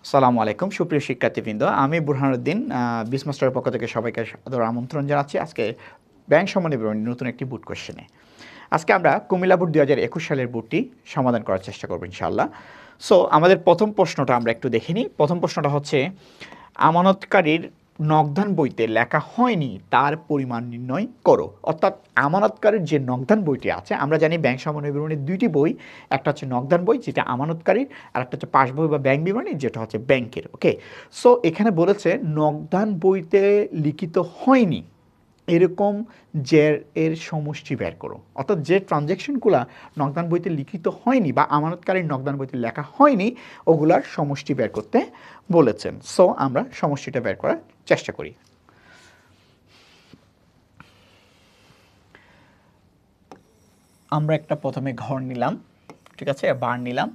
আসসালামু আলাইকুম সুপ্রিয় শিক্ষার্থীবৃন্দ, আমি বুরহানুদ্দিন বিসমাস্টারের পক্ষ থেকে সবাইকে আদর আমন্ত্রণ জানাচ্ছি। আজকে ব্যাংক সম্বন্ধে নতুন একটি বুট কোশ্চেনে আজকে আমরা কুমিল্লা বুট 2021 সালের বুটটি সমাধান করার চেষ্টা করব ইনশাআল্লাহ। সো আমাদের প্রথম প্রশ্নটা আমরা একটু দেখে নিই। প্রথম প্রশ্নটা হচ্ছে আমানতকারীর নগদান বইতে লেখা হয়নি তার পরিমাণ নির্ণয় করো। অর্থাৎ আমানতকারীর যে নগদান বইটি আছে, আমরা জানি ব্যাংক সমন্বয় বিবরণীর দুইটি বই, একটা হচ্ছে নগদান বই যেটা আমানতকারীর, আর একটা হচ্ছে পাস বই বা ব্যাংক বিবরণী যেটা হচ্ছে ব্যাংকের। ওকে, সো এখানে বলেছে নগদান বইতে লিখিত হয়নি এরকম যে এর সমষ্টি বের করো। অর্থাৎ যে ট্রানজ্যাকশনগুলো নগদান বইতে লিখিত হয়নি বা আমানতকারীর নগদান বইতে লেখা হয়নি ওগুলার সমষ্টি বের করতে বলেছেন। সো আমরা সমষ্টিটা বের করার চেষ্টা করি। আমরা একটা প্রথমে ঘর নিলাম, ঠিক আছে, বার নিলাম।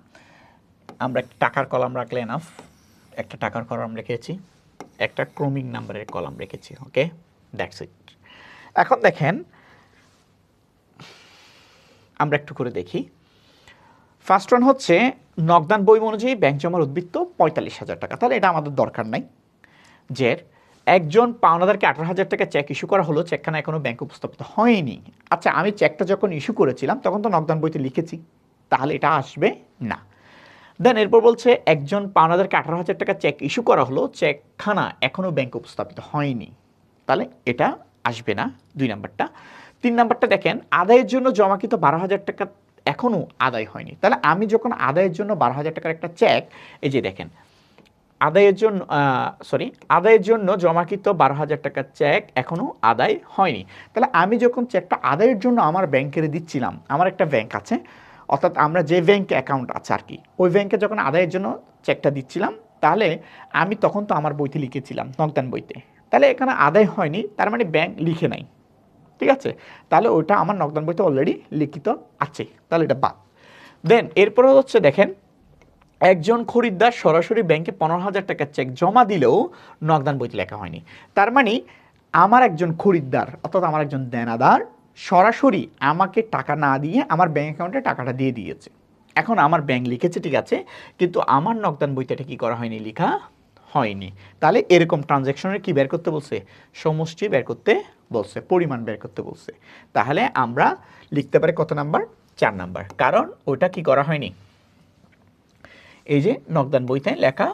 আমরা একটা টাকার কলাম রাখলে এনাফ, একটা টাকার কলাম রেখেছি, একটা ক্রমিক নাম্বারের কলাম রেখেছি। ওকে, দ্যাটস ইট। এখন দেখেন আমরা একটু করে দেখি। ফার্স্ট ওয়ান হচ্ছে নগদান বই অনুযায়ী ব্যাংক জমার উদ্বৃত্ত 45,000 টাকা। তাহলে এটা আমাদের দরকার নাই। যে একজন পাওনাদারকে 18,000 টাকা চেক ইস্যু করা হলো, চেকখানা এখনো ব্যাংকে উপস্থাপিত হয়নি। আচ্ছা, আমি চেকটা যখন ইস্যু করেছিলাম তখন তো নগদান বইতে লিখেছি, তাহলে এটা আসবে না। দেন এরপর বলছে একজন পাওনাদারকে 18,000 টাকা চেক ইস্যু করা হলো, চেকখানা এখনো ব্যাংকে উপস্থাপিত হয়নি, তাহলে এটা আসবে না 2 নাম্বারটা। 3 নাম্বারটা দেখেন আদায়ের জন্য জমাকৃত 12,000 টাকা এখনো আদায় হয়নি। তাহলে আমি যখন আদায়ের জন্য 12,000 টাকার একটা চেক, এই যে দেখেন আদায়ের জন্য জমাকৃত 12,000 টাকার চেক এখনো আদায় হয়নি। তাহলে আমি যখন চেকটা আদায়ের জন্য আমার ব্যাংকে দিচ্ছিলাম, আমার একটা ব্যাংক আছে, অর্থাৎ আমরা যে ব্যাংকে অ্যাকাউন্ট আছে আর কি, ওই ব্যাংকে যখন আদায়ের জন্য চেকটা দিচ্ছিলাম, তাহলে আমি তখন তো আমার বইতে লিখেছিলাম নগদান বইতে, তাহলে এখানে আদায় হয়নি, তার মানে ব্যাংক লিখে নাই, ঠিক আছে। তাহলে ওইটা আমার নগদান বইতে অলরেডি লিখিত আছে, তাহলে এটা বাদ। দেন এরপরে হচ্ছে দেখেন একজন খরিদ্দার সরাসরি ব্যাংকে 15,000 টাকার চেক জমা দিলেও নগদান বইতে লেখা হয়নি। তার মানে আমার একজন খরিদ্দার অর্থাৎ আমার একজন দেনাদার সরাসরি আমাকে টাকা না দিয়ে আমার ব্যাংক অ্যাকাউন্টে টাকাটা দিয়ে দিয়েছে। এখন আমার ব্যাংক লিখেছে ঠিক আছে, কিন্তু আমার নগদান বইতে এটা কি করা হয়নি, লেখা হয়নি। তাহলে এরকম ট্রানজ্যাকশনের কি বের করতে বলছে, সমষ্টি বের করতে বলছে, পরিমাণ বের করতে বলছে। তাহলে আমরা লিখতে পারি কত নাম্বার, 4 নাম্বার, কারণ ওটা কি করা হয়নি, এই যে নগদান বইতে লেখা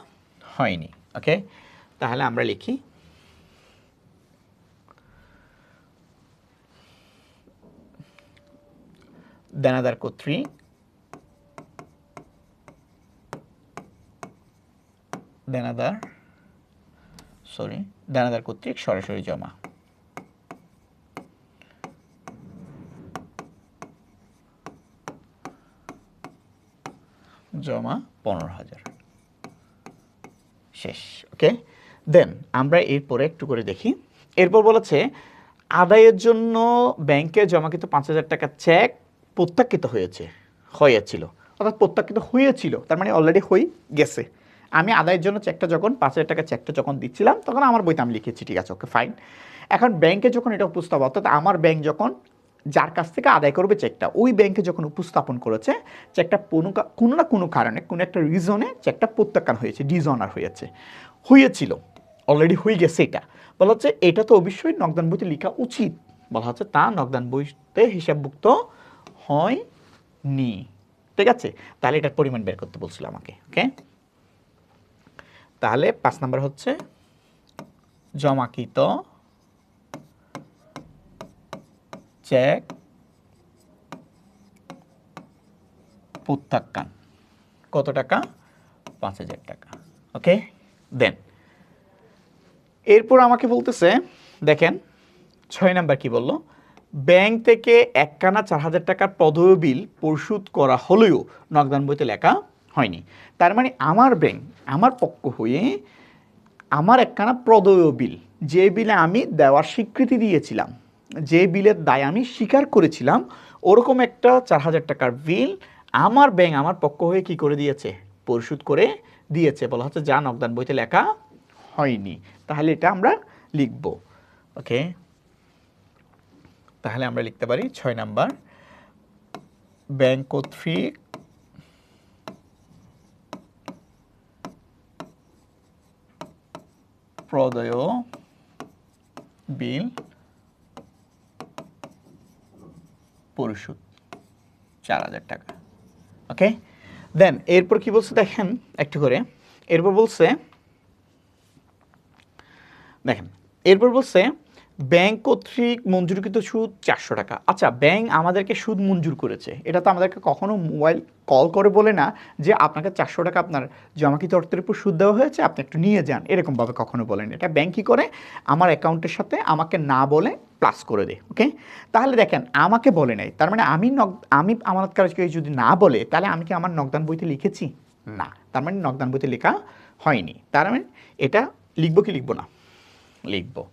হয়নি। ওকে, তাহলে আমরা লিখি দেনাদার কর্তৃক দেনাদার কর্তৃক সরাসরি জমা 15,000 শেষ। ওকে, দেন আমরা এরপরে একটু করে দেখি। এরপর বলেছে আদায়ের জন্য ব্যাংকে জমাকৃত 5,000 টাকা চেক প্রত্যাখ্যিত হয়েছিল, অর্থাৎ প্রত্যাখ্যিত হয়েছিল, তার মানে অলরেডি হয়ে গেছে। আমি আদায়ের জন্য চেকটা যখন 5,000 টাকা চেকটা যখন দিচ্ছিলাম তখন আমার বইতে আমি লিখেছি, ঠিক আছে, ওকে ফাইন। এখন ব্যাংকে যখন এটা উপস্থাপন, অর্থাৎ আমার ব্যাংক যখন যার কাছ থেকে আদায় করবে চেকটা, ওই ব্যাংকে যখন উপস্থাপন করেছে চেকটা কোনো না কোনো কারণে, কোনো একটা রিজনে চেকটা প্রত্যাখ্যান হয়েছে, ডিসঅনার হয়েছিল, অলরেডি হয়ে গেছে, এটা বলা হচ্ছে এটা তো অবশ্যই নগদান বইতে লেখা উচিত, বলা হচ্ছে তা নগদান বইতে হিসাবভুক্ত হয়নি, ঠিক আছে। তাহলে এটার পরিমাণ বের করতে বলছিল আমাকে। ওকে, তাহলে 5 নাম্বার হচ্ছে জমাকৃত চেক প্রত্যাখ্যান কত টাকা, 5,000 টাকা। ওকে, দেন এরপর আমাকে বলতেছে দেখেন 6 নাম্বার কি বললো, ব্যাংক থেকে একখানা 4,000 টাকার প্রদেয় বিল পরিশোধ করা হলেও নগদান বইতে লেখা হয়নি। তার মানে আমার ব্যাংক আমার পক্ষ হয়ে আমার একখানা প্রদেয় বিল, যে বিলে আমি দেওয়ার স্বীকৃতি দিয়েছিলাম, যে বিলের দায় আমি স্বীকার করেছিলাম, ওরকম একটা 4,000 টাকার বিল আমার ব্যাংক আমার পক্ষ হয়ে কি করে দিয়েছে, পরিশোধ করে দিয়েছে, বলা হচ্ছে যা নগদান বইতে লেখা হয়নি। তাহলে এটা আমরা লিখব। ওকে, তাহলে আমরা লিখতে পারি 6 নাম্বার ব্যাংক কর্তৃক প্রদেয় বিল পরিশোধ 4,000 টাকা। ওকে, দেন এরপর কি বলছে দেখেন একটু করে, এরপর বলছে দেখেন এরপর বলছে ব্যাংক কর্তৃক মঞ্জুরকৃত সুদ 400 টাকা। আচ্ছা, ব্যাংক আমাদেরকে সুদ মঞ্জুর করেছে, এটা তো আমাদেরকে কখনো মোবাইল কল করে বলে না যে আপনাকে 400 টাকা আপনার জমাকৃত অর্থের উপর সুদ দেওয়া হয়েছে, আপনি একটু নিয়ে যান, এরকমভাবে কখনো বলেন। এটা ব্যাংক কী করে, আমার অ্যাকাউন্টের সাথে আমাকে না বলে প্লাস করে দেয়। ওকে, তাহলে দেখেন আমাকে বলে নাই, তার মানে আমি আমানতকারীকে যদি না বলে, তাহলে আমি কি আমার নগদান বইতে লিখেছি? না, তার মানে নগদান বইতে লেখা হয়নি। তার মানে এটা লিখবো কি লিখবো না? লিখবো।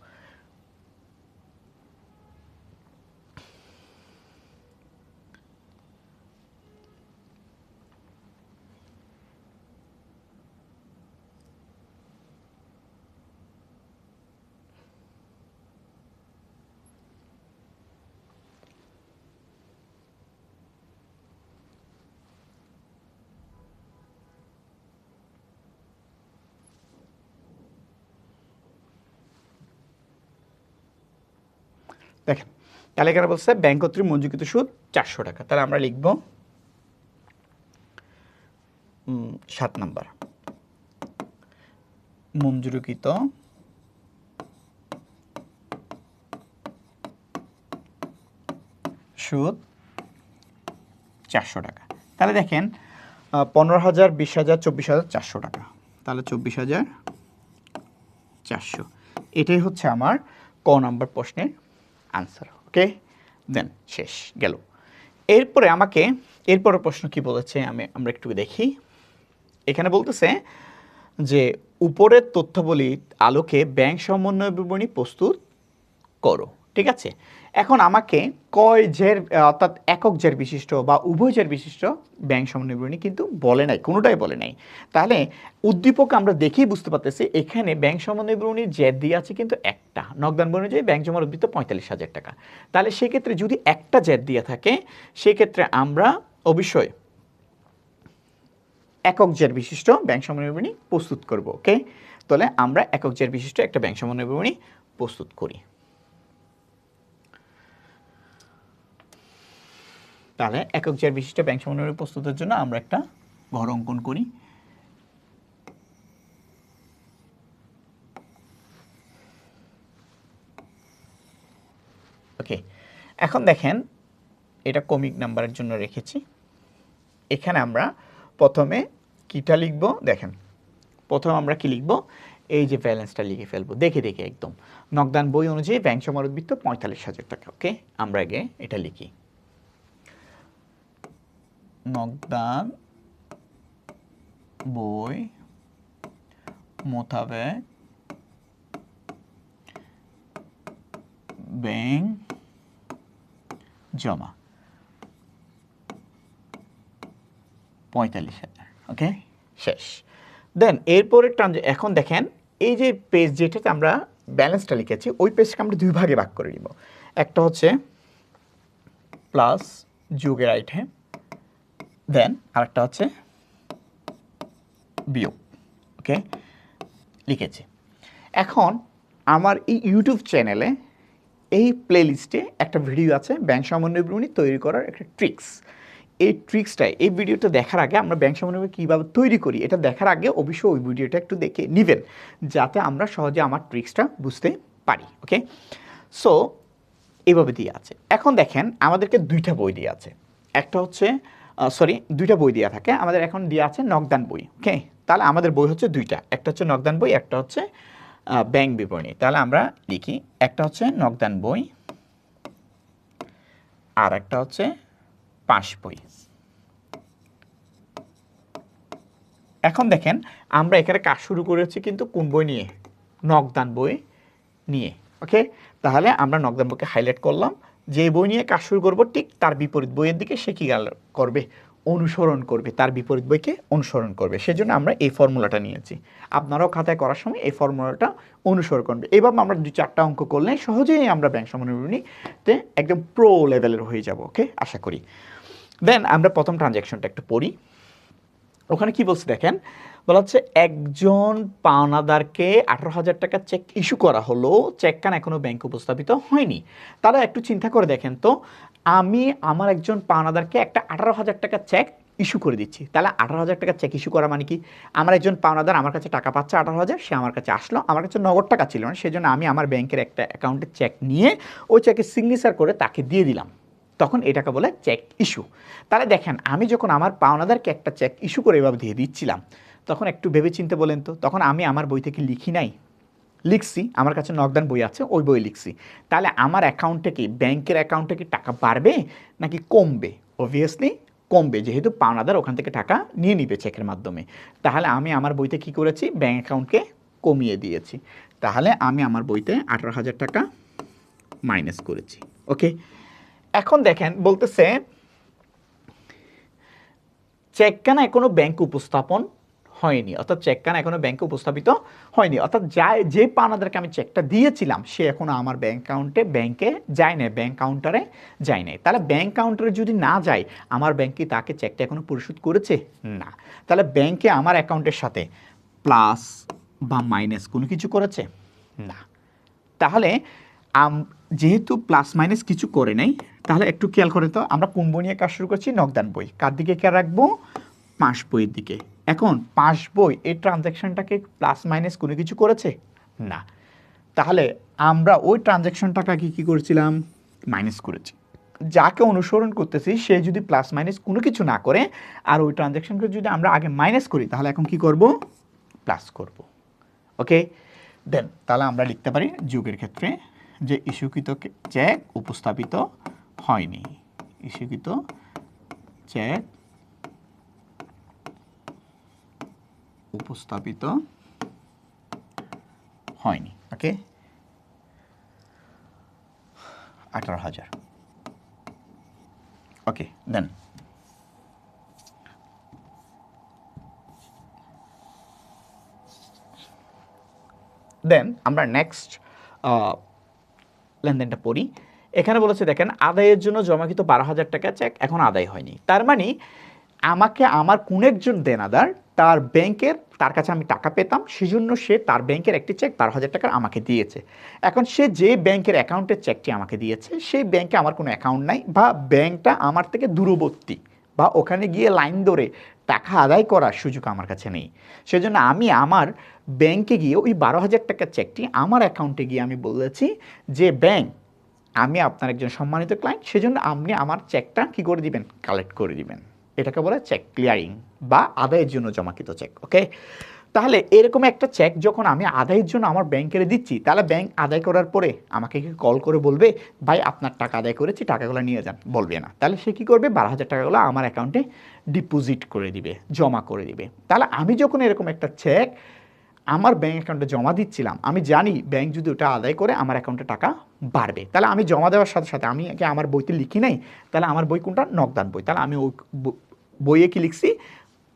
দেখেন তাহলে এখানে বলছে ব্যাংক কর্তৃক মঞ্জুরকৃত সুদ 400 টাকা। তাহলে আমরা লিখব 7 নাম্বার, মঞ্জুরকৃত সুদ 400 টাকা। তাহলে দেখেন 15,000, 20,000, 24,400 টাকা। তাহলে 24,400, এটাই হচ্ছে আমার ক নাম্বার প্রশ্নের আনসার। ওকে, দেন শেষ গেল। এরপরে আমাকে এরপরের প্রশ্ন কি বলেছে আমরা একটু দেখি। এখানে বলতেছে যে উপরের তথ্যাবলীর আলোকে ব্যাংক সমন্বয় বিবরণী প্রস্তুত করো। ঠিক আছে, এখন আমাকে কয় জের অর্থাৎ একক জের বিশিষ্ট বা উভয় জের বিশিষ্ট ব্যাংক সমন্বয় বিবরণী কিন্তু বলে নাই, কোনোটাই বলে নাই। তাহলে উদ্দীপক আমরা দেখেই বুঝতে পারতেছি এখানে ব্যাংক সমন্বয় বিবরণীর জের দিয়ে আছে কিন্তু একটা, নগদান বিবরণী অনুযায়ী ব্যাংক জমার উদ্বৃত্ত 45,000 টাকা। তাহলে সেক্ষেত্রে যদি একটা জের দিয়ে থাকে, সেক্ষেত্রে আমরা অবশ্যই একক জের বিশিষ্ট ব্যাংক সমন্বয় বিবরণী প্রস্তুত করব। ওকে, তাহলে আমরা একক জের বিশিষ্ট একটা ব্যাংক সমন্বয় বিবরণী প্রস্তুত করি। তাহলে একক জের বিশিষ্ট ব্যাংক সমন্বয় প্রস্তুতের জন্য আমরা একটা ঘর অঙ্কন করি। ওকে, এখন দেখেন এটা কমিক নাম্বারের জন্য রেখেছি। এখানে আমরা প্রথমে কিটা লিখব, দেখেন প্রথমে আমরা কি লিখব, এই যে ব্যালেন্সটা লিখে ফেলবো দেখে দেখে একদম। নগদান বই অনুযায়ী ব্যাংক জমার উদ্বৃত্ত 45,000 টাকা। ওকে, আমরা আগে এটা লিখি, নগদান বই মোতাবেক ব্যাংক জমা 45,000। ওকে, শেষ। দেন এরপরে এখন দেখেন এই যে পেজ যেটাতে আমরা ব্যালেন্সটা লিখেছি, ওই পেজটাকে আমরা দুই ভাগে ভাগ করে নিব। একটা হচ্ছে প্লাস যোগের আইটেম, দেন আরেকটা হচ্ছে বিয়োগ। ওকে, লিখেছি। এখন আমার এই ইউটিউব চ্যানেলে এই প্লেলিস্টে একটা ভিডিও আছে ব্যাংক সমন্বয় বিবরণী তৈরি করার একটা ট্রিক্স। এই ট্রিক্সটাই এই ভিডিওটা দেখার আগে আমরা ব্যাংক সমন্বয় কীভাবে তৈরি করি এটা দেখার আগে অবশ্যই ওই ভিডিওটা একটু দেখে নেবেন, যাতে আমরা সহজে আমার ট্রিক্সটা বুঝতে পারি। ওকে, সো এইভাবে দিয়ে আছে। এখন দেখেন আমাদেরকে দুইটা বই দিয়ে আছে, একটা হচ্ছে দুইটা বই দেওয়া থাকে আমাদের, এখন দেওয়া আছে নগদান বই। ওকে, তাহলে আমাদের বই হচ্ছে দুইটা, একটা হচ্ছে নগদান বই, একটা হচ্ছে ব্যাংক বিবরণী। তাহলে আমরা লিখি, একটা হচ্ছে নগদান বই আর একটা হচ্ছে পাস বই। এখন দেখেন আমরা এখানে কাজ শুরু করেছি কিন্তু কোন বই নিয়ে? নগদান বই নিয়ে। ওকে, তাহলে আমরা নগদান বইকে হাইলাইট করলাম, যে বই নিয়ে কাজ শুরু করবো ঠিক তার বিপরীত বইয়ের দিকে সে কী করবে? অনুসরণ করবে, তার বিপরীত বইকে অনুসরণ করবে। সেজন্য আমরা এই ফর্মুলাটা নিয়েছি। আপনারাও খাতায় করার সময় এই ফর্মুলাটা অনুসরণ করবে। এইভাবে আমরা 2-4টা অঙ্ক করলে সহজেই আমরা ব্যাংক সমন্বয় বিবরণীতে একদম প্রো লেভেলের হয়ে যাব। ওকে, আশা করি। দেন আমরা প্রথম ট্রানজ্যাকশনটা একটু পড়ি। ওখানে কি বলছে দেখেন, বলা হচ্ছে একজন পাওনাদারকে 18,000 টাকা চেক ইস্যু করা হলো, চেকখানা এখনো ব্যাংকে উপস্থাপিত হয়নি। তাহলে একটু চিন্তা করে দেখেন তো, আমি আমার একজন পাওনাদারকে একটা 18,000 টাকা চেক ইস্যু করে দিচ্ছি, তাহলে 18,000 টাকা চেক ইস্যু করা মানে কি, আমার একজন পাওনাদার আমার কাছে টাকা পাচ্ছে 18,000, সে আমার কাছে আসলো, আমার কাছে নগদ টাকা ছিল না, সেজন্য আমি আমার ব্যাংকের একটা অ্যাকাউন্টে চেক নিয়ে ওই চেকের সিগনেচার করে তাকে দিয়ে দিলাম, তখন এটাকে বলে চেক ইস্যু। তাহলে দেখেন, আমি যখন আমার পাওনাদারকে একটা চেক ইস্যু করে এভাবে দিয়ে দিচ্ছিলাম, তখন একটু ভেবে চিন্তে বলেন তো, তখন আমি আমার বই থেকে লিখি নাই, লিখছি, আমার কাছে নগদান বই আছে, ওই বই লিখছি, তাহলে আমার অ্যাকাউন্টে কি, ব্যাংকের অ্যাকাউন্টে কি টাকা বাড়বে নাকি কমবে? অবভিয়াসলি কমবে, যেহেতু পাওনাদার ওখান থেকে টাকা নিয়ে নিবে চেকের মাধ্যমে। তাহলে আমি আমার বইতে কি করেছি, ব্যাংক অ্যাকাউন্টকে কমিয়ে দিয়েছি, তাহলে আমি আমার বইতে 18,000 টাকা মাইনাস করেছি। ওকে, এখন দেখেন বলতেছে চেকখানা এখনো ব্যাংকে উপস্থাপন হয়নি, অর্থাৎ চেকখানা এখনো ব্যাংকে উপস্থাপিত হয়নি, অর্থাৎ যে পাওনাদারকে আমি চেকটা দিয়েছিলাম সে এখনো আমার ব্যাংক অ্যাকাউন্টে ব্যাংকে যায় না, ব্যাংক কাউন্টারে যায় নাই। তাহলে ব্যাংক কাউন্টারে যদি না যায়, আমার ব্যাংক কি তাকে চেকটা এখনো পরিশোধ করেছে? না। তাহলে ব্যাংকে আমার অ্যাকাউন্টের সাথে প্লাস বা মাইনাস কোনো কিছু করেছে? না। তাহলে যেহেতু প্লাস মাইনাস কিছু করে নাই, তাহলে একটু খেয়াল করে তো, আমরা কোন বই নিয়ে কাজ শুরু করছি, নগদান বই। কার দিকে খেয়াল রাখবো? পাস বইয়ের দিকে। এখন পাস বই এই ট্রানজ্যাকশনটাকে প্লাস মাইনাস কোনো কিছু করেছে? না। তাহলে আমরা ওই ট্রানজ্যাকশনটাকে কি করেছিলাম? মাইনাস করেছি। যাকে অনুসরণ করতেছি সে যদি প্লাস মাইনাস কোনো কিছু না করে, আর ওই ট্রানজ্যাকশনকে যদি আমরা আগে মাইনাস করি, তাহলে এখন কি করব? প্লাস করব। ওকে, দেন তাহলে আমরা লিখতে পারি যোগের ক্ষেত্রে যে ইস্যুকৃত চেক উপস্থাপিত হয়নি, ইস্যুকৃত চেক উপস্থাপিত হয়নি। ওকে, 18,000। ওকে, দেন আমরা নেক্সট লেনদেনটা পড়ি। এখানে বলেছে দেখেন, আদায়ের জন্য জমাকৃত 12,000 টাকা চেক এখন আদায় হয়নি। তার মানে আমাকে আমার কোন একজন দেনাদার তার ব্যাংকের, তার কাছে আমি টাকা পেতাম, সেজন্য সে তার ব্যাংকের একটি চেক 12,000 টাকার আমাকে দিয়েছে। এখন সে যে ব্যাংকের অ্যাকাউন্টের চেকটি আমাকে দিয়েছে, সেই ব্যাংকে আমার কোনো অ্যাকাউন্ট নাই, বা ব্যাংকটা আমার থেকে দূরবর্তী, বা ওখানে গিয়ে লাইন ধরে টাকা আদায় করার সুযোগ আমার কাছে নেই। সেজন্য আমি আমার ব্যাংকে গিয়ে ওই 12,000 টাকার চেকটি আমার অ্যাকাউন্টে গিয়ে আমি বলেছি যে ব্যাংক, আমি আপনার একজন সম্মানিত ক্লায়েন্ট, সেজন্য আপনি আমার চেকটা কি করে দিবেন? কালেক্ট করে দিবেন। এটাকে বলে চেক ক্লিয়ারিং বা আদায়ের জন্য জমাকৃত চেক। ওকে, তাহলে এরকম একটা চেক যখন আমি আদায়ের জন্য আমার ব্যাংকে দিচ্ছি, তাহলে ব্যাংক আদায় করার পরে আমাকে কি কল করে বলবে ভাই আপনার টাকা আদায় করেছি, টাকাগুলো নিয়ে যান? বলবে না। তাহলে সে কি করবে? 12,000 টাকাগুলো আমার অ্যাকাউন্টে ডিপোজিট করে দিবে, জমা করে দিবে। তাহলে আমি যখন এরকম একটা চেক আমার ব্যাংক অ্যাকাউন্টে জমা দিচ্ছিলাম, আমি জানি ব্যাংক যদি ওটা আদায় করে আমার অ্যাকাউন্টে টাকা বাড়বে। তাহলে আমি জমা দেওয়ার সাথে সাথে আমি আমার বইতে লিখি নাই, তাহলে আমার বই কোনটা? নগদান বই। তাহলে আমি ওই বইয়ে কি লিখছি?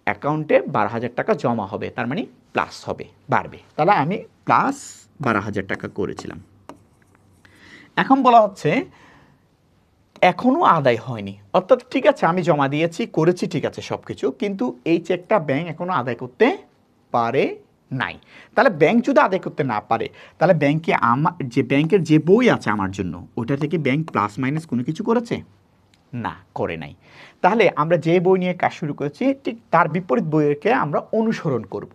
অ্যাকাউন্টে 12,000 টাকা জমা হবে, তার মানে প্লাস হবে, বাড়বে। তাহলে আমি প্লাস 12,000 টাকা করেছিলাম। এখন বলা হচ্ছে এখনও আদায় হয়নি, অর্থাৎ ঠিক আছে আমি জমা দিয়েছি, করেছি, ঠিক আছে সব কিছু, কিন্তু এই চেকটা ব্যাংক এখনও আদায় করতে পারে নাই। তাহলে ব্যাংক যদি আদায় করতে না পারে, তাহলে ব্যাংকে আমার যে ব্যাংকের যে বই আছে আমার জন্য, ওটা থেকে ব্যাংক প্লাস মাইনাস কোনো কিছু করেছে? না, করে নাই। তাহলে আমরা যে বই নিয়ে কাজ শুরু করেছি, ঠিক তার বিপরীত বইকে আমরা অনুসরণ করব।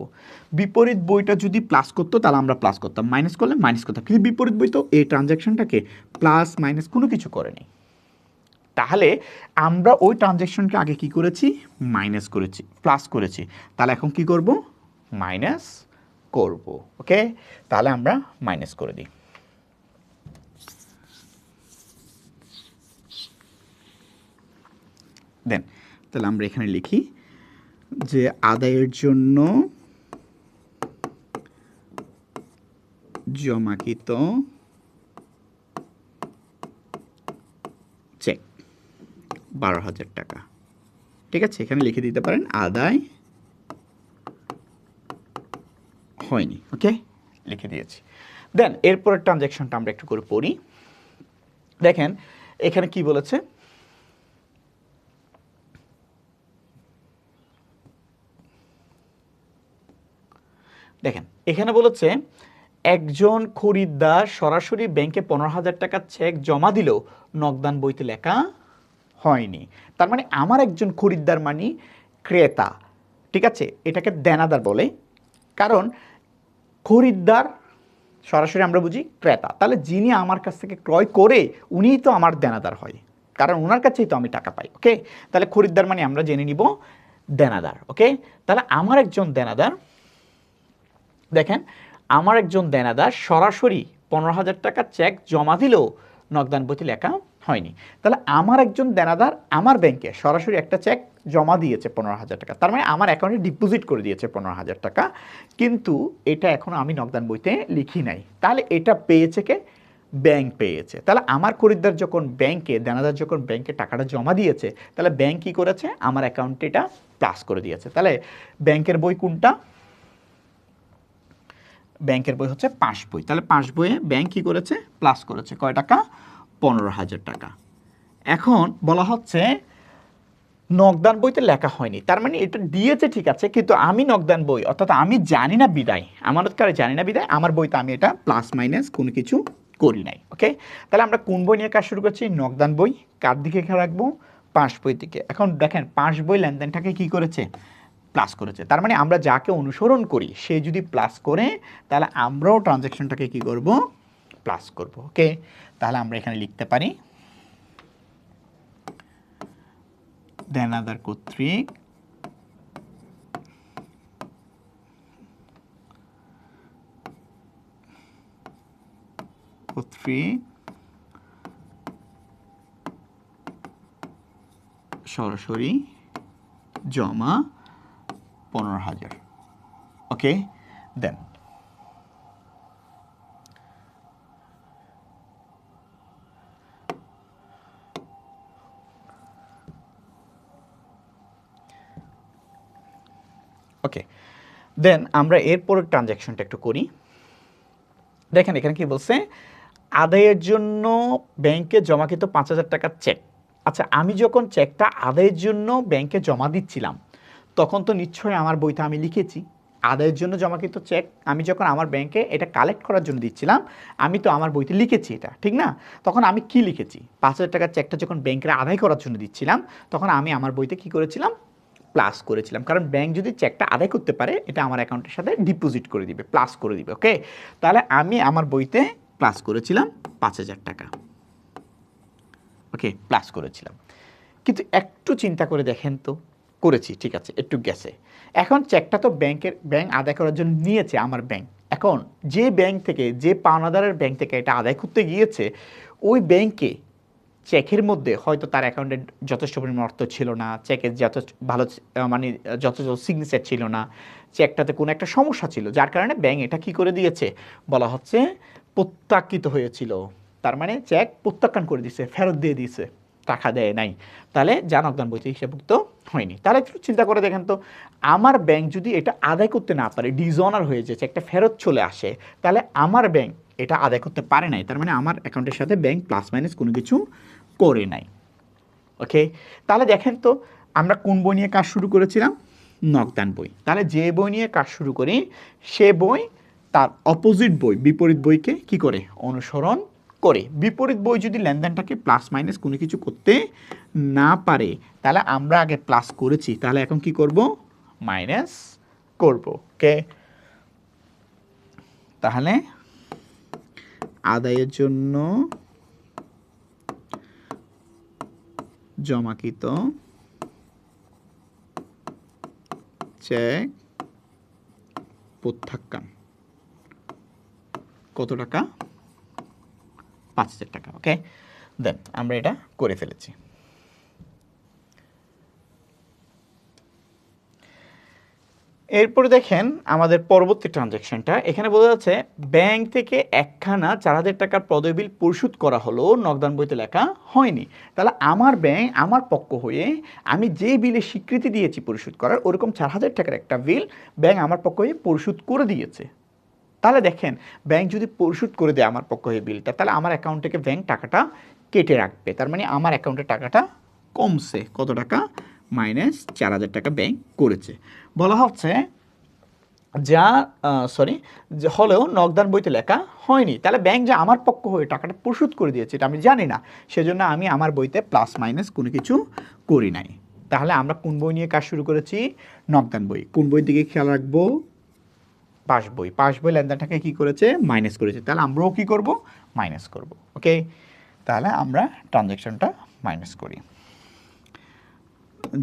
বিপরীত বইটা যদি প্লাস করতো তাহলে আমরা প্লাস করতাম, মাইনাস করলে মাইনাস করতাম, কিন্তু বিপরীত বই তো এই ট্রানজ্যাকশনটাকে প্লাস মাইনাস কোনো কিছু করে নেই। তাহলে আমরা ওই ট্রানজ্যাকশনকে আগে কি করেছি? মাইনাস করেছি, প্লাস করেছি। তাহলে এখন কি করব? মাইনাস করব। ওকে, তাহলে আমরা মাইনাস করে দিই। দেন তাহলে আমরা এখানে লিখি যে আদায়ের জন্য জমাকৃত চেক 12,000 টাকা। ঠিক আছে, এখানে লিখে দিতে পারেন আদায় হয়নি। ওকে, লিখে দিয়েছি। দেন এরপরের ট্রানজ্যাকশনটা আমরা একটু করে পড়ি। দেখেন এখানে কি বলেছে, দেখেন এখানে বলেছে একজন খরিদ্দার সরাসরি ব্যাংকে 15,000 টাকার চেক জমা দিলেও নগদান বইতে লেখা হয়নি। তার মানে আমার একজন খরিদ্দার মানে ক্রেতা, ঠিক আছে, এটাকে দেনাদার বলে। কারণ খরিদ্দার সরাসরি আমরা বুঝি ক্রেতা, তাহলে যিনি আমার কাছ থেকে ক্রয় করে উনিই তো আমার দেনাদার হয়, কারণ ওনার কাছেই তো আমি টাকা পাই। ওকে, তাহলে খরিদ্দার মানে আমরা জেনে নিব দেনাদার। ওকে, তাহলে আমার একজন দেনাদার, দেখেন আমার একজন দেনাদার সরাসরি 15,000 টাকার চেক জমা দিলেও নগদান বইতে লেখা হয়নি। তাহলে আমার একজন দেনাদার আমার ব্যাংকে সরাসরি একটা চেক জমা দিয়েছে 15,000 টাকা, তার মানে আমার অ্যাকাউন্টে ডিপোজিট করে দিয়েছে 15,000 টাকা, কিন্তু এটা এখনো আমি নগদান বইতে লিখি নাই। তাহলে এটা পেয়েছে কে? ব্যাংক পেয়েছে। তাহলে আমার খরিদ্দার যখন ব্যাংকে, দেনাদার যখন ব্যাংকে টাকাটা জমা দিয়েছে, তাহলে ব্যাংক কি করেছে? আমার অ্যাকাউন্টে এটা প্লাস করে দিয়েছে। তাহলে ব্যাংকের বই কোনটা? ব্যাংকের বই হচ্ছে পাস বই। তাহলে পাস বইয়ে ব্যাংক কি করেছে? প্লাস করেছে। কয় টাকা? 15,000 টাকা। এখন বলা হচ্ছে নগদান বইতে লেখা হয়নি, তার মানে এটা দিয়েছে ঠিক আছে, কিন্তু আমি নগদান বই অর্থাৎ আমি জানি না বিদায়, আমানতকারী জানি না বিদায় আমার বইতে আমি এটা প্লাস মাইনাস কোনো কিছু করি নাই। ওকে, তাহলে আমরা কোন বই নিয়ে কাজ শুরু করছি? নগদান বই। কার দিকে খেয়াল রাখবো? পাস বই দিকে। এখন দেখেন পাস বই লেনদেনটাকে কি করেছে? প্লাস করেছে। তার মানে আমরা যাকে অনুসরণ করি সে যদি প্লাস করে তাহলে আমরাও ট্রানজ্যাকশনটাকে কি করব? প্লাস করব। ওকে, তাহলে আমরা এখানে লিখতে পারি দেনাদার কর্তৃক সরাসরি জমা 15,000। ওকে, দেন ওকে, দেন আমরা এরপরের ট্রানজ্যাকশনটা একটু করি। দেখেন এখানে কি বলছে? আদায়ের জন্য ব্যাংকে জমাকৃত 5,000 টাকার চেক। আচ্ছা, আমি যখন চেকটা আদায়ের জন্য ব্যাংকে জমা দিচ্ছিলাম তখন তো নিশ্চয়ই আমার বইতে আমি লিখেছি আদায়ের জন্য জমাকৃত চেক। আমি যখন আমার ব্যাংকে এটা কালেক্ট করার জন্য দিচ্ছিলাম আমি তো আমার বইতে লিখেছি এটা, ঠিক না? তখন আমি কি লিখেছি? 5,000 টাকার চেকটা যখন ব্যাংকে আদায় করার জন্য দিচ্ছিলাম তখন আমি আমার বইতে কি করেছিলাম? প্লাস করেছিলাম, কারণ ব্যাংক যদি চেকটা আদায় করতে পারে এটা আমার অ্যাকাউন্টের সাথে ডিপোজিট করে দিবে, প্লাস করে দিবে। ওকে, তাহলে আমি আমার বইতে প্লাস করেছিলাম 5,000 টাকা। ওকে, প্লাস করেছিলাম, কিন্তু একটু চিন্তা করে দেখেন তো, করেছি ঠিক আছে, একটু গেছে। এখন চেকটা তো ব্যাংক আদায় করার জন্য নিয়েছে আমার ব্যাংক। এখন যে ব্যাংক থেকে, যে পাওনাদারের ব্যাংক থেকে এটা আদায় করতে গিয়েছে ওই ব্যাংকে চেকের মধ্যে হয়তো তার অ্যাকাউন্টে যথেষ্ট পরিমাণ অর্থ ছিল না, চেকের যত ভালো মানে যথেষ্ট সিগনেচার ছিল না, চেকটাতে কোনো একটা সমস্যা ছিল যার কারণে ব্যাংক এটা কি করে দিয়েছে? বলা হচ্ছে প্রত্যাখ্যিত হয়েছিল। তার মানে চেক প্রত্যাখ্যান করে দিয়েছে, ফেরত দিয়ে দিয়েছে, টাকা দেয় নাই। তাহলে যা নগদান বইতে হিসাবভুক্ত হয়নি। তাহলে একটু চিন্তা করে দেখেন তো, আমার ব্যাংক যদি এটা আদায় করতে না পারে, ডিসঅনার হয়ে যায়, চেকটা ফেরত চলে আসে, তাহলে আমার ব্যাংক এটা আদায় করতে পারে নাই, তার মানে আমার অ্যাকাউন্টের সাথে ব্যাংক প্লাস মাইনাস কোনো কিছু করে নাই। ওকে, তাহলে দেখেন তো আমরা কোন বই নিয়ে কাজ শুরু করেছিলাম? নগদান বই। তাহলে যে বই নিয়ে কাজ শুরু করি সে বই তার অপোজিট বই, বিপরীত বইকে কি করে? অনুসরণ করে। বিপরীত বই যদি লেনদেনটাকে প্লাস মাইনাস কোনো কিছু করতে না পারে তাহলে আমরা আগে প্লাস করেছি, তাহলে এখন কি করব? মাইনাস করব। ওকে, তাহলে আদায়ের জন্য জমাকৃত চেক প্রত্যাখ্যান কত টাকা? 5,000 টাকা। ওকে, দেন আমরা এটা করে ফেলেছি। এরপরে দেখেন আমাদের পরবর্তী ট্রানজ্যাকশনটা, এখানে বোঝা যাচ্ছে ব্যাংক থেকে একখানা 4,000 টাকার পদয় বিল পরিশোধ করা হলো, নগদান বইতে লেখা হয়নি। তাহলে আমার ব্যাংক আমার পক্ষ হয়ে আমি যে বিলে স্বীকৃতি দিয়েছি পরিশোধ করার, ওরকম 4,000 টাকার একটা বিল ব্যাংক আমার পক্ষ হয়ে পরিশোধ করে দিয়েছে। তাহলে দেখেন ব্যাংক যদি পরিশোধ করে দেয় আমার পক্ষ হয়ে বিলটা, তাহলে আমার অ্যাকাউন্ট থেকে ব্যাংক টাকাটা কেটে রাখবে, তার মানে আমার অ্যাকাউন্টে টাকাটা কমছে। কত টাকা? মাইনাস 4,000 টাকা ব্যাংক করেছে। বলা হচ্ছে যা সরি হলেও নগদান বইতে লেখা হয়নি, তাহলে ব্যাংক যে আমার পক্ষ হয়ে টাকাটা পরিশোধ করে দিয়েছে এটা আমি জানি না, সেজন্য আমি আমার বইতে প্লাস মাইনাস কোনো কিছু করি নাই। তাহলে আমরা কোন বই নিয়ে কাজ শুরু করেছি? নগদান বই। কোন বইয়ের দিকে খেয়াল রাখবো? পাস বই। পাস বই লেনদেনটাকে কি করেছে? মাইনাস করেছে। তাহলে আমরাও কি করব? মাইনাস করব। ওকে, তাহলে আমরা ট্রানজ্যাকশনটা মাইনাস করি।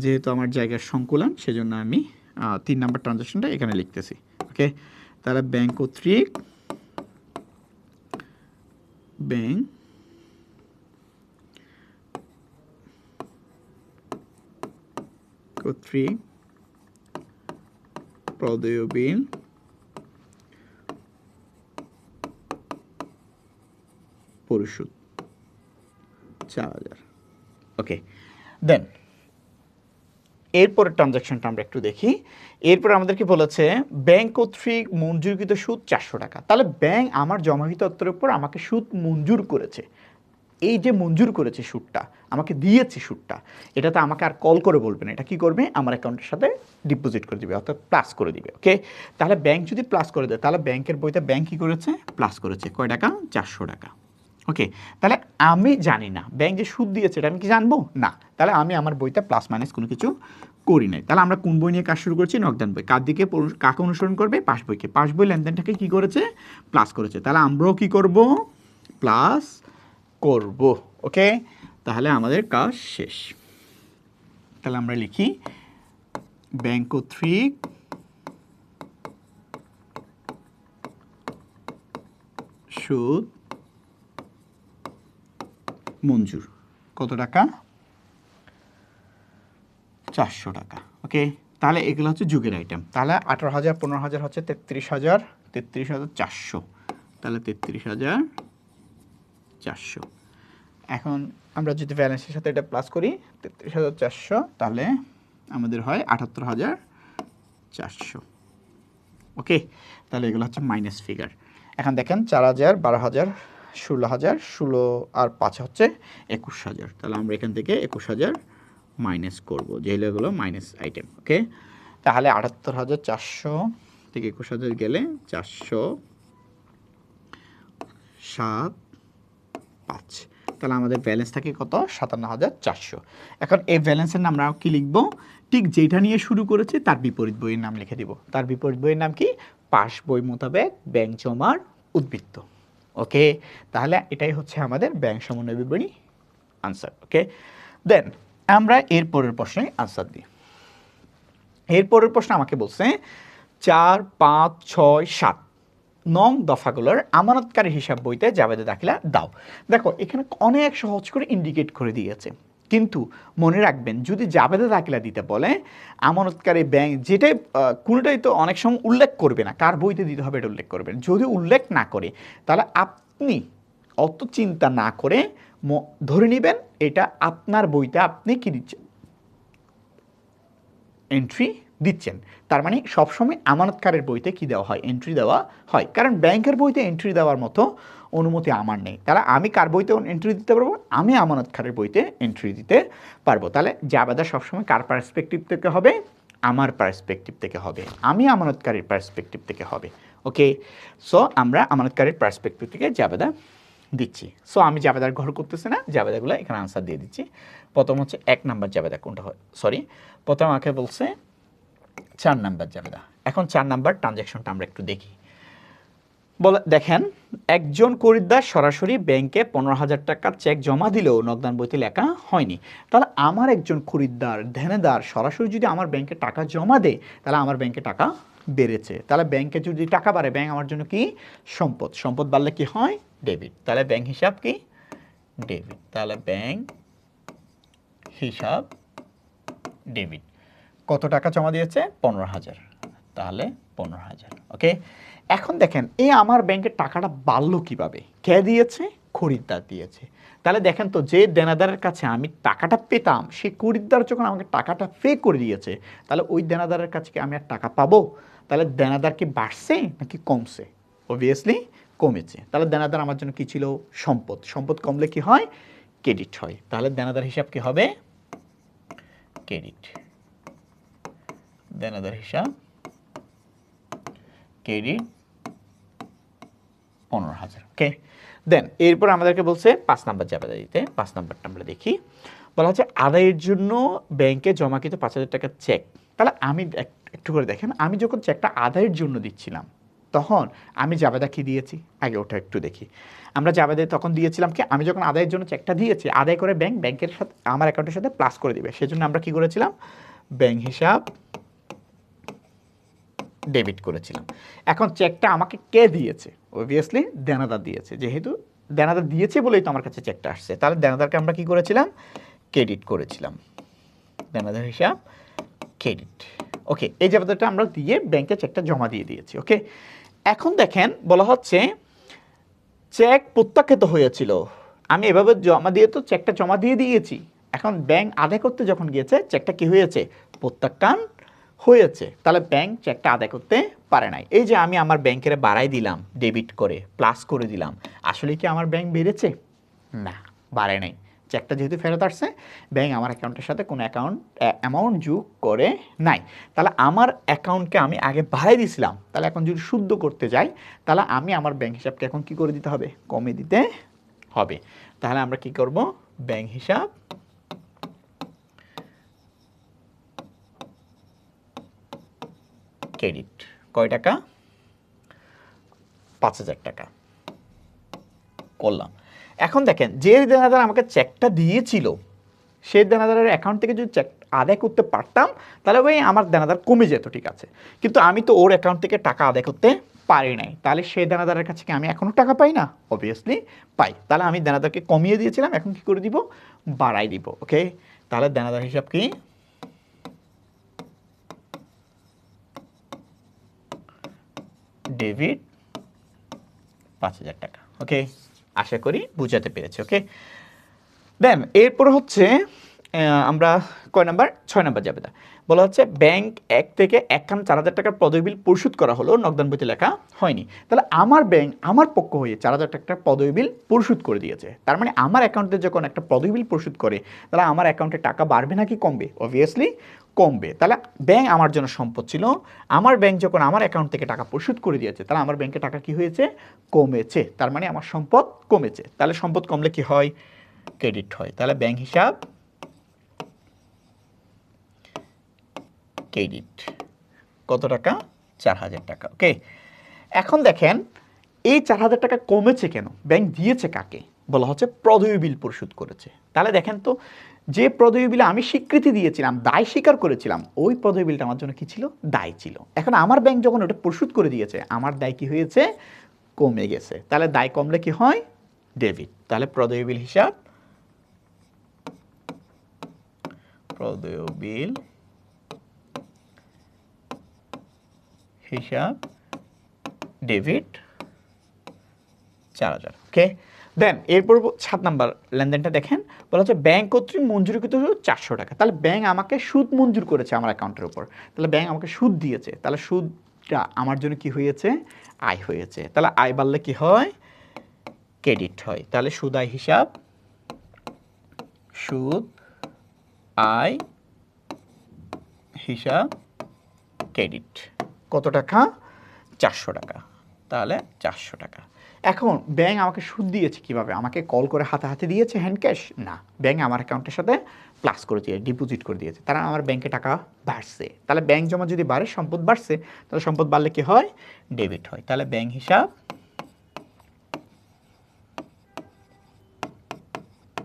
যেহেতু আমার জায়গার সংকুলন সেজন্য আমি 3 নাম্বার ট্রানজ্যাকশনটা এখানে লিখতেছি। ওকে, তাহলে ব্যাংক কর্তৃক প্রদেয় বিল পরিশোধ 4000। ওকে, দেন এরপরের ট্রানজ্যাকশনটা আমরা একটু দেখি। এরপরে আমাদেরকে বলেছে ব্যাংক কর্তৃক মঞ্জুরকৃত সুদ 400 টাকা। তাহলে ব্যাংক আমার জমাকৃত অর্থের উপর আমাকে সুদ মঞ্জুর করেছে। এই যে মঞ্জুর করেছে সুদটা, আমাকে দিয়েছে সুদটা, এটাতে আমাকে আর কল করে বলবে না, এটা কি করবে? আমার অ্যাকাউন্টের সাথে ডিপোজিট করে দিবে, অর্থাৎ প্লাস করে দিবে। ওকে, তাহলে ব্যাংক যদি প্লাস করে দেয় তাহলে ব্যাংকের বইতে ব্যাংক কী করেছে? প্লাস করেছে। কয় টাকা? 400 টাকা। ওকে, তাহলে আমি জানি না ব্যাংক যে সুদ দিয়েছে এটা আমি কি জানবো না, তাহলে আমি আমার বইতে প্লাস মাইনাস কোনো কিছু করি নাই। তাহলে আমরা কোন বই নিয়ে কাজ শুরু করছি? নগদান বই। কার দিকে? কাকে অনুসরণ করবে? পাস বইকে। পাস বই লেনদেনটাকে কি করেছে? প্লাস করেছে। তাহলে আমরাও কি করব? প্লাস করব। ওকে, তাহলে আমাদের কাজ শেষ। তাহলে আমরা লিখি ব্যাংক কর্তৃক সুদ মঞ্জুর কত টাকা? 400 টাকা। ওকে, তাহলে এগুলো হচ্ছে যুগের আইটেম। তাহলে 18,000 15,000 হচ্ছে 33,000, 33,400। তাহলে 33,400। এখন আমরা যদি ব্যালেন্সের সাথে এটা প্লাস করি 33,400, তাহলে আমাদের হয় 78,400। ওকে, তাহলে এগুলো হচ্ছে মাইনাস ফিগার। এখন দেখেন 4,000 12,000 16,000, 16 আর 5 হচ্ছে 21,000। তাহলে আমরা এখান থেকে 21,000 মাইনাস করবো, যেগুলো এগুলো মাইনাস আইটেম। ওকে, তাহলে 78,400 থেকে 21,000 গেলে 407.5। তাহলে আমাদের ব্যালেন্স থাকে কত? 57,400। এখন এই ব্যালেন্সের নাম আমরা কি লিখবো? ঠিক যেটা নিয়ে শুরু করেছে তার বিপরীত বইয়ের নাম লিখে দিব। তার বিপরীত বইয়ের নাম কি? পাস বই মোতাবেক ব্যাংক জমার উদ্বৃত্ত। ওকে, তাহলে এটাই হচ্ছে আমাদের ব্যাংক সমন্বয় বিবরণী আনসার। ওকে, দেন আমরা এরপরের প্রশ্নে আনসার দিই। এরপরের প্রশ্ন আমাকে বলছে 4, 5, 6, 7 নং দফাগুলোর আমানতকারী হিসাব বইতে জাবেদা দাখিলা দাও। দেখো এখানে অনেক সহজ করে ইন্ডিকেট করে দিয়েছে, কিন্তু মনে রাখবেন যদি জাবেদা দাখিলা দিতে বলে আমানতকারী ব্যাংক যেটাই কোনোটাই তো অনেক সময় উল্লেখ করবে না, কার বইতে দিতে হবে এটা উল্লেখ করবেন। যদি উল্লেখ না করে তাহলে আপনি অত চিন্তা না করে ধরে নেবেন এটা আপনার বইতে আপনি কি দিচ্ছেন? এন্ট্রি দিচ্ছেন। তার মানে সবসময় আমানতকারের বইতে কি দেওয়া হয়? এন্ট্রি দেওয়া হয়। কারণ ব্যাংকের বইতে এন্ট্রি দেওয়ার মতো অনুমতি আমার নেই। তাহলে আমি কার বইতে এন্ট্রি দিতে পারবো? আমি আমানতকারের বইতে এন্ট্রি দিতে পারবো। তাহলে জাবেদা সবসময় কার পার্সপেক্টিভ থেকে হবে? আমার পার্সপেক্টিভ থেকে হবে, আমি আমানতকারীর পার্সপেক্টিভ থেকে হবে। ওকে, সো আমরা আমানতকারীর পার্সপেক্টিভ থেকে জাবেদা দিচ্ছি। সো আমি জাবেদার ঘর করতেছি না, জাবেদাগুলো এখানে আনসার দিয়ে দিচ্ছি। প্রথম হচ্ছে 1 নাম্বার জাবেদা কোনটা হয়? সরি, প্রথম আমাকে বলছে 4 নাম্বার জাবেদা। এখন 4 নাম্বার ট্রানজ্যাকশনটা আমরা একটু দেখি। বলে দেখেন একজন খরিদ্দার সরাসরি ব্যাংকে 15,000 টাকার চেক জমা দিলেও নগদান বইতে লেখা হয়নি। তাহলে আমার একজন খরিদ্দার দেনেদার সরাসরি যদি আমার ব্যাংকে টাকা জমা দেয় তাহলে আমার ব্যাংকে টাকা বেড়েছে। তাহলে ব্যাংকে যদি টাকা বাড়ে ব্যাংক আমার জন্য কি? সম্পদ। সম্পদ বাড়লে কি হয়? ডেবিট। তাহলে ব্যাংক হিসাব কি? ডেবিট। তাহলে ব্যাংক হিসাব ডেবিট। কত টাকা জমা দিয়েছে? 15,000। তাহলে 15,000। ওকে, এখন দেখেন এই আমার ব্যাংকের টাকাটা বাড়লো কিভাবে? কে দিয়েছে? খরিদ্দার দিয়েছে। তাহলে দেখেন তো যে দেনাদারের কাছে আমি টাকাটা পেতাম সেই খরিদ্দার যখন আমাকে টাকাটা পে করে দিয়েছে তাহলে ওই দেনাদারের কাছে কি আমি আর টাকা পাবো? তাহলে দেনাদার কি বাড়ছে নাকি কমছে? অবভিয়াসলি কমেছে। তাহলে দেনাদার আমার জন্য কি ছিল? সম্পদ। সম্পদ কমলে কি হয়? ক্রেডিট হয়। তাহলে দেনাদার হিসাব কি হবে? ক্রেডিট। দেনাদার হিসাব ক্রেডিট 15,000। ওকে, দেন এরপর আমাদেরকে বলছে 5 নাম্বার জাবেদা দিতে। 5 নাম্বারটা আমরা দেখি। বলা হচ্ছে আদায়ের জন্য ব্যাংকে জমাকৃত 5,000 টাকার চেক। তাহলে আমি একটু করে দেখেন, আমি যখন চেকটা আদায়ের জন্য দিচ্ছিলাম তখন আমি জাবেদা কি দিয়েছি, আগে ওটা একটু দেখি। আমরা জাবেদায় তখন দিয়েছিলাম কি, আমি যখন আদায়ের জন্য চেকটা দিয়েছি, আদায় করে ব্যাংকের সাথে আমার অ্যাকাউন্টের সাথে প্লাস করে দিবে, সেজন্য আমরা কি করেছিলাম, ব্যাংক হিসাব ডেবিট করেছিলাম। এখন চেকটা আমাকে কে দিয়েছে, অবভিয়াসলি দেনাদার দিয়েছে। যেহেতু দেনাদার দিয়েছে বলেই তো আমার কাছে চেকটা আসছে, তাহলে দেনাদারকে আমরা কি করেছিলাম, ক্রেডিট করেছিলাম। দেনাদার হিসাব ক্রেডিট। ওকে, এই জাবেদাটা আমরা দিয়ে ব্যাংকে চেকটা জমা দিয়ে দিয়েছি। ওকে, এখন দেখেন বলা হচ্ছে চেক প্রত্যাখ্যাত হয়েছিল। আমি এভাবে জমা দিয়ে তো চেকটা জমা দিয়ে দিয়েছি, এখন ব্যাংক আদায় করতে যখন গিয়েছে চেকটা কি হয়েছে, প্রত্যাখ্যান হয়েছে। তাহলে ব্যাংক চেকটা আদায় করতে পারে নাই। এই যে আমি আমার ব্যাংকের বাড়াই দিলাম, ডেবিট করে প্লাস করে দিলাম, আসলে কি আমার ব্যাংক বেড়েছে? না, বাড়ে নাই। চেকটা যেহেতু ফেরত আসছে, ব্যাংক আমার অ্যাকাউন্টের সাথে কোনো অ্যামাউন্ট যোগ করে নাই। তাহলে আমার অ্যাকাউন্টকে আমি আগে বাড়াই দিয়েছিলাম, তাহলে এখন যদি শুদ্ধ করতে যাই, তাহলে আমি আমার ব্যাংক হিসাবকে এখন কি করে দিতে হবে, কমে দিতে হবে। তাহলে আমরা কি করব, ব্যাংক হিসাব ক্রেডিট কয় টাকা, 5,000 টাকা করলাম। এখন দেখেন যে দেনাদার আমাকে চেকটা দিয়েছিল, সেই দেনাদারের অ্যাকাউন্ট থেকে যদি চেক আদায় করতে পারতাম তাহলে ওই আমার দেনাদার কমে যেত, ঠিক আছে। কিন্তু আমি তো ওর অ্যাকাউন্ট থেকে টাকা আদায় করতে পারি নাই, তাহলে সেই দেনাদারের কাছে কি আমি এখনও টাকা পাই না? অবভিয়াসলি পাই। তাহলে আমি দেনাদারকে কমিয়ে দিয়েছিলাম, এখন কি করে দিব, বাড়াই দিব। ওকে, তাহলে দেনাদার হিসাব কি, ডেবিট 5,000 টাকা। ওকে, আশা করি বুঝাতে পেরেছি। ওকে, দেন এরপর হচ্ছে আমরা কয় নাম্বার, 6 নাম্বার জাবেদা। বলা হচ্ছে ব্যাংক 1 থেকে 4,000 টাকার পদবি বিল পরিশোধ করা হলো, নগদান বইতে লেখা হয়নি। তাহলে আমার ব্যাংক আমার পক্ষ হয়ে 4,000 টাকার পদবি বিল পরিশোধ করে দিয়েছে। তার মানে আমার অ্যাকাউন্টে যখন একটা পদবি বিল পরিশোধ করে, তাহলে আমার অ্যাকাউন্টে টাকা বাড়বে নাকি কমবে? অবভিয়াসলি কমবে। তাহলে ব্যাংক আমার জন্য সম্পদ ছিল, আমার ব্যাংক যখন আমার অ্যাকাউন্ট থেকে টাকা পরিশোধ করে দিয়েছে, তাহলে আমার ব্যাংকে টাকা কি হয়েছে, কমেছে। তার মানে আমার সম্পদ কমেছে। তাহলে সম্পদ কমলে কি হয়, ক্রেডিট হয়। তাহলে ব্যাংক হিসাব ক্রেডিট কত টাকা, 4,000 টাকা। ওকে, এখন দেখেন এই 4,000 টাকা কমেছে কেন, ব্যাংক দিয়েছে কাকে, বলা হচ্ছে পদবি বিল পরিশোধ করেছে। তাহলে দেখেন তো, যে পদবি বিলে আমি স্বীকৃতি দিয়েছিলাম, দায় স্বীকার করেছিলাম, ওই পদবি বিলটা আমার জন্য কি ছিল, দায় ছিল। এখন আমার ব্যাংক যখন ওটা পরিশোধ করে দিয়েছে, আমার দায় কি হয়েছে, কমে গেছে। তাহলে দায় কমলে কি হয়, ডেবিট। তাহলে পদবি বিল হিসাব, পদবি বিল হিসাব ডেবিট 4,000। ওকে, দেন এরপর 7 নাম্বার লেনদেনটা দেখেন, বলা হচ্ছে ব্যাংক কর্তৃক মঞ্জুরিকৃত 400 টাকা। তাহলে ব্যাংক আমাকে সুদ মঞ্জুর করেছে আমার অ্যাকাউন্টের উপর, তাহলে ব্যাংক আমাকে সুদ দিয়েছে, তাহলে সুদটা আমার জন্য কি হয়েছে, আয় হয়েছে। তাহলে আয় বাড়লে কি হয়, ক্রেডিট হয়। তাহলে সুদ আয় হিসাব, সুদ আয় হিসাব ক্রেডিট কত টাকা, 400 টাকা। তাহলে 400 টাকা। এখন ব্যাংক আমাকে সুদ দিয়েছে কিভাবে, আমাকে কল করে হাতে হাতে দিয়েছে হ্যান্ড ক্যাশ, না, ব্যাংক আমার অ্যাকাউন্টের সাথে প্লাস করে দিয়ে ডিপোজিট করে দিয়েছে, তারা আমার ব্যাংকে টাকা বাড়ছে। তাহলে ব্যাংক জমা যদি বাড়ে, সম্পদ বাড়ছে, তাহলে সম্পদ বাড়লে কি হয়, ডেবিট হয়। তাহলে ব্যাংক হিসাব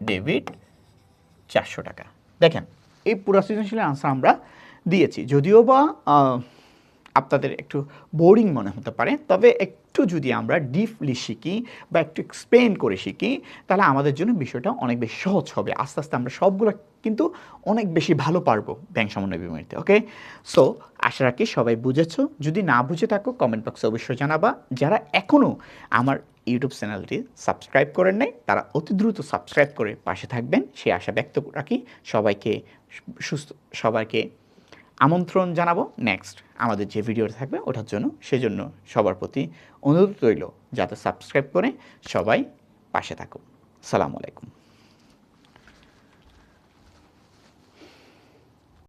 ডেবিট 400 টাকা। দেখেন এই পুরো সৃজনশীলের আনসার আমরা দিয়েছি, যদিও বা আপনাদের একটু বোরিং মনে হতে পারে, তবে একটু যদি আমরা ডিপলি শিখি বা একটু এক্সপ্লেন করে শিখি, তাহলে আমাদের জন্য বিষয়টা অনেক বেশি সহজ হবে। আস্তে আস্তে আমরা সবগুলো কিন্তু অনেক বেশি ভালো পারবো ব্যাংক সমন্বয় বিবরণীতে। ওকে, সো আশা রাখি সবাই বুঝেছো। যদি না বুঝে থাকো কমেন্ট বক্সে অবশ্যই জানাবা। যারা এখনও আমার ইউটিউব চ্যানেলটি সাবস্ক্রাইব করেন নাই, তারা অতি দ্রুত সাবস্ক্রাইব করে পাশে থাকবেন, সে আশা ব্যক্ত রাখি। সবাইকে আমন্ত্রণ জানাবো নেক্সট আমাদের যে ভিডিওটা থাকবে ওটার জন্য। সেজন্য সবার প্রতি অনুরোধ রইল যাতে সাবস্ক্রাইব করে সবাই পাশে থাকুন। আসসালামু আলাইকুম।